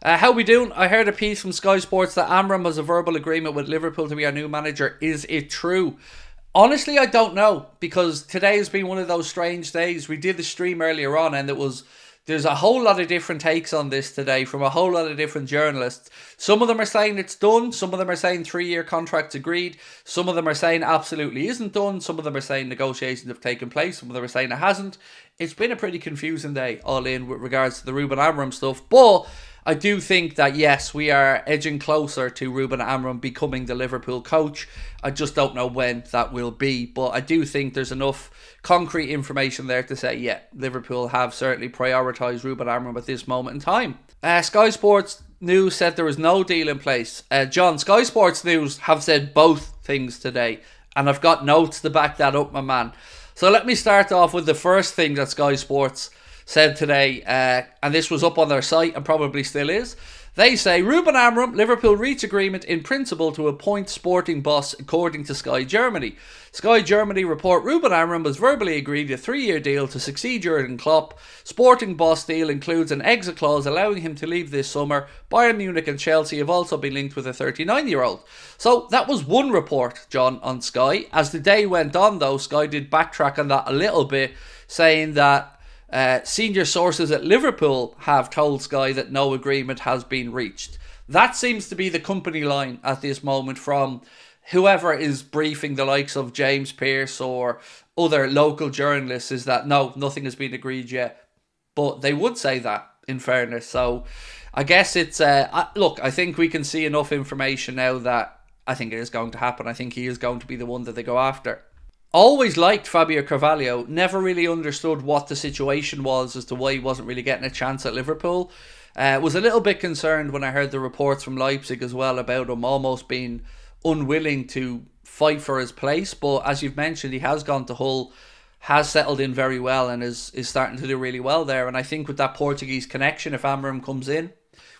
How we doing? I heard a piece from Sky Sports that AMORIM has a verbal agreement with Liverpool to be our new manager. Is it true? Honestly, I don't know, because today has been one of those strange days. We did the stream earlier on, and there's a whole lot of different takes on this today from a whole lot of different journalists. Some of them are saying it's done. Some of them are saying 3-year contracts agreed. Some of them are saying absolutely isn't done. Some of them are saying negotiations have taken place. Some of them are saying it hasn't. It's been a pretty confusing day all in with regards to the Ruben Amorim stuff. But I do think that, yes, we are edging closer to Ruben Amorim becoming the Liverpool coach. I just don't know when that will be. But I do think there's enough concrete information there to say, yeah, Liverpool have certainly prioritised Ruben Amorim at this moment in time. Sky Sports News said there was no deal in place. John, Sky Sports News have said both things today, and I've got notes to back that up, my man. So let me start off with the first thing that Sky Sports said today, and this was up on their site and probably still is. They say, Ruben Amorim, Liverpool reach agreement in principle to appoint sporting boss, according to Sky Germany. Sky Germany report Ruben Amorim has verbally agreed a 3-year deal to succeed Jurgen Klopp. Sporting boss deal includes an exit clause allowing him to leave this summer. Bayern Munich and Chelsea have also been linked with a 39-year-old. So that was one report, John, on Sky. As the day went on, though, Sky did backtrack on that a little bit, saying that senior sources at Liverpool have told Sky that no agreement has been reached. That seems to be the company line at this moment from whoever is briefing the likes of James Pearce or other local journalists, is that no, nothing has been agreed yet. But they would say that, in fairness. So I guess it's, look, I think we can see enough information now that I think it is going to happen. I think he is going to be the one that they go after. Always liked Fabio Carvalho, never really understood what the situation was as to why he wasn't really getting a chance at Liverpool. Was a little bit concerned when I heard the reports from Leipzig as well about him almost being unwilling to fight for his place. But as you've mentioned, he has gone to Hull, has settled in very well and is starting to do really well there. And I think with that Portuguese connection, if Amorim comes in,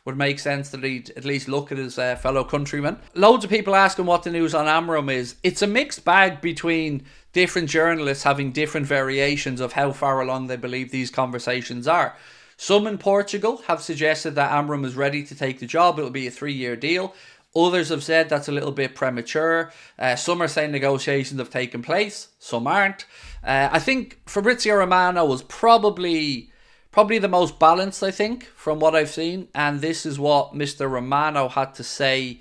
would make sense that he'd at least look at his fellow countrymen. Loads of people asking what the news on Amorim is. It's a mixed bag between different journalists having different variations of how far along they believe these conversations are. Some in Portugal have suggested that Amorim is ready to take the job. It'll be a 3-year deal. Others have said that's a little bit premature. Some are saying negotiations have taken place. Some aren't. I think Fabrizio Romano was probably the most balanced, I think, from what I've seen. And this is what Mr. Romano had to say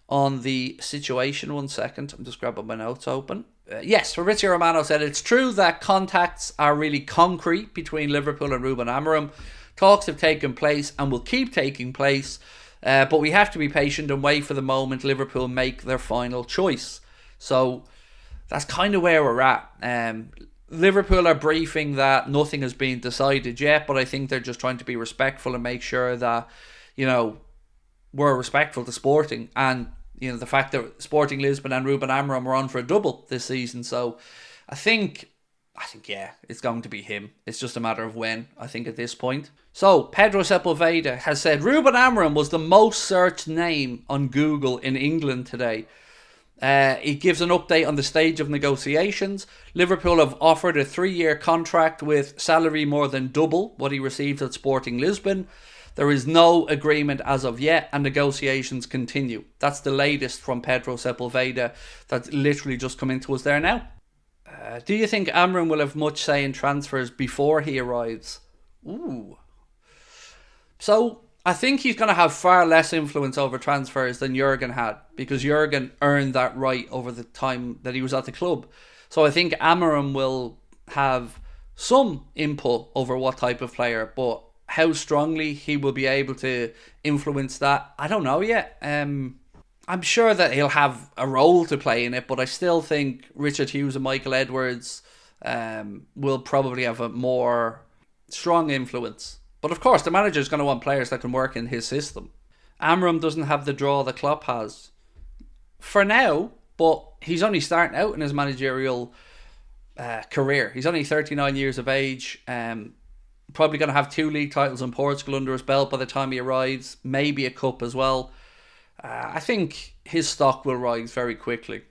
on the situation. 1 second, I'm just grabbing my notes open. Yes, Fabrizio Romano said, it's true that contacts are really concrete between Liverpool and Ruben Amorim. Talks have taken place and will keep taking place. But we have to be patient and wait for the moment Liverpool make their final choice. So that's kind of where we're at. Liverpool are briefing that nothing has been decided yet, but I think they're just trying to be respectful and make sure that, you know, we're respectful to Sporting, and, you know, the fact that Sporting Lisbon and Ruben Amorim are on for a double this season. So I think yeah, it's going to be him. It's just a matter of when, I think, at this point. So Pedro Sepulveda has said Ruben Amorim was the most searched name on Google in England today. He gives an update on the stage of negotiations. Liverpool have offered a 3-year contract with salary more than double what he received at Sporting Lisbon. There is no agreement as of yet, and negotiations continue. That's the latest from Pedro Sepulveda that's literally just come into us there now. Do you think Amorim will have much say in transfers before he arrives? Ooh. So I think he's going to have far less influence over transfers than Jurgen had, because Jurgen earned that right over the time that he was at the club. So I think Amorim will have some input over what type of player, but how strongly he will be able to influence that, I don't know yet. I'm sure that he'll have a role to play in it, but I still think Richard Hughes and Michael Edwards will probably have a more strong influence. But of course, the manager is going to want players that can work in his system. Amorim doesn't have the draw that Klopp has for now, but he's only starting out in his managerial career. He's only 39 years of age. Probably going to have 2 league titles in Portugal under his belt by the time he arrives. Maybe a cup as well. I think his stock will rise very quickly.